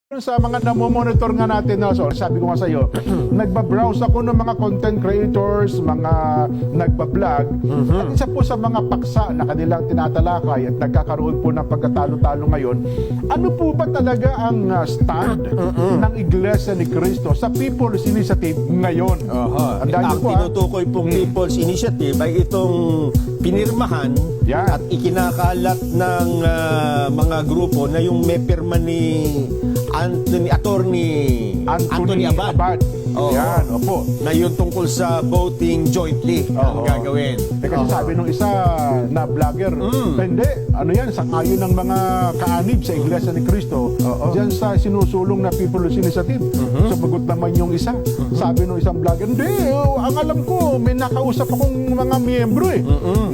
Sa mga namomonitor nga natin, no, so sabi ko nga sa iyo, nagbabrowse ako ng mga content creators, mga nagbablog, at isa po sa mga paksa na kanilang tinatalakay at nagkakaroon po ng pagkatalo-talo ngayon, ano po ba talaga ang stand ng Iglesia ni Cristo sa People's Initiative ngayon? Ang tinutukoy pong People's Initiative ay itong pinirmahan at ikinakalat ng mga grupo na yung may pirma ni Anthony Abad. Yan, opo. Na yun tungkol sa voting jointly ang gagawin. Kasi sabi nung isa na vlogger, hindi, ano yan, sangayon ng mga kaanib sa Iglesia ni Cristo, dyan sa sinusulong na People's Initiative. Sumagot naman yung isa. Sabi nung isang vlogger, hindi, ang alam ko, may nakausap akong mga miyembro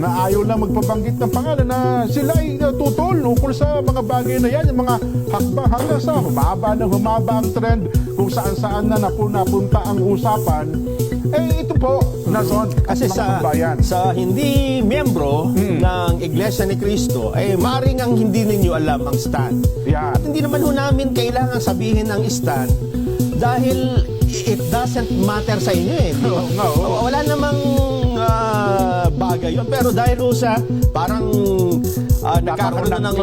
na ayaw lang magpabanggit ng pangalan na sila ay tutol ukol sa mga bagay na yan, yung mga hakbang hanggang sa humaba ang trend kung saan-saan na napunta ang usapan. Ito po, Nason, kasi sa hindi miyembro ng Iglesia ni Cristo, maring ang hindi ninyo alam ang stand. At hindi naman ho namin kailangan sabihin ang stand dahil it doesn't matter sa inyo Wala namang bagay yun. Pero dahil sa parang nagkakaroon na ng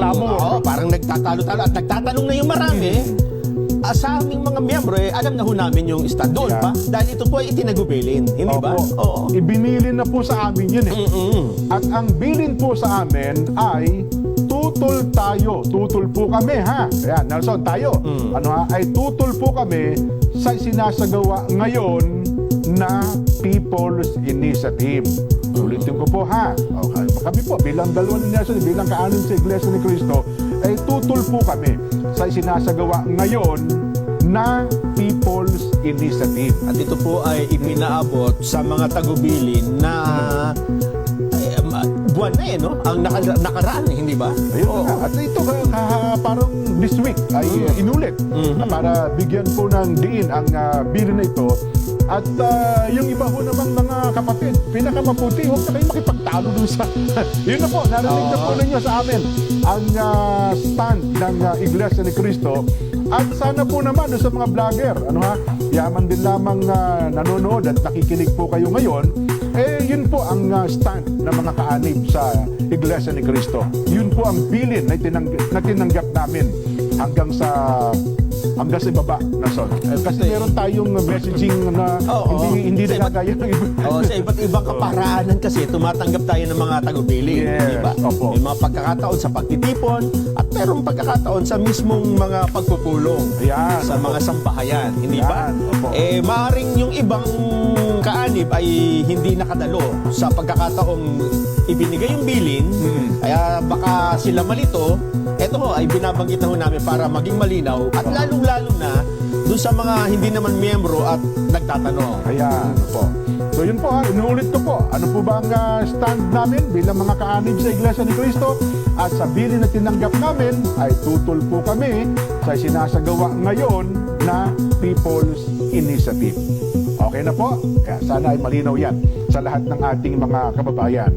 parang nagtatalo-talo at nagtatanong na yung marami, sa aming mga miyembro, alam na ho namin yung stand doon pa. Dahil ito po ay itinagubilin. Hindi ba? Ibinilin na po sa amin yun At ang bilin po sa amin ay tutol tayo. Tutol po kami, ha? Ayan, Nelson, tayo. Ay tutol po kami sa sinasagawa ngayon na People's Initiative. Ulitin ko po, ha? Kami po, bilang dalawang Nelson, bilang kaanin sa Iglesia ni Cristo, ay tutol po kami sa sinasagawa ngayon na People's Initiative. At ito po ay ipinaabot sa mga tagubilin na buwan na ang nakaraan hindi ba? Ayun At ito parang this week ay inulit para bigyan po ng diin ang bilin na ito. At yung iba ho namang mga kapatid, pinakamaputi, huwag na kayo makipagtalo dun sa... Yun na po, narinig na po ninyo sa amin ang stand ng Iglesia ni Cristo. At sana po naman sa mga vlogger, yaman din lamang nanonood at nakikinig po kayo ngayon, yun po ang stand ng mga kaanib sa Iglesia ni Cristo. Yun po ang bilin na tinanggap namin hanggang sa ibaba na kasi meron tayong messaging na hindi nakagaya ng iba. Sa iba't ibang kaparaanan kasi tumatanggap tayo ng mga tagubilin, di ba? May mga pagkakataon sa pagtitipon at merong pagkakataon sa mismong mga pagpupulong sa mga sambahayan, hindi ba? Maaaring yung ibang kaanib ay hindi nakadalo sa pagkakataong ibinigay yung bilin, kaya baka sila malito. Ito ay binabanggit na ho namin para maging malinaw at lalong-lalo na doon sa mga hindi naman miyembro at nagtatanong. Ayan po. So yun po inuulit ko po. Ano po ba ang stand namin bilang mga kaanib sa Iglesia ni Cristo? At sa bilin na tinanggap namin ay tutol po kami sa sinasagawa ngayon na People's Initiative. Okay na po? Kaya sana ay malinaw yan sa lahat ng ating mga kababayan.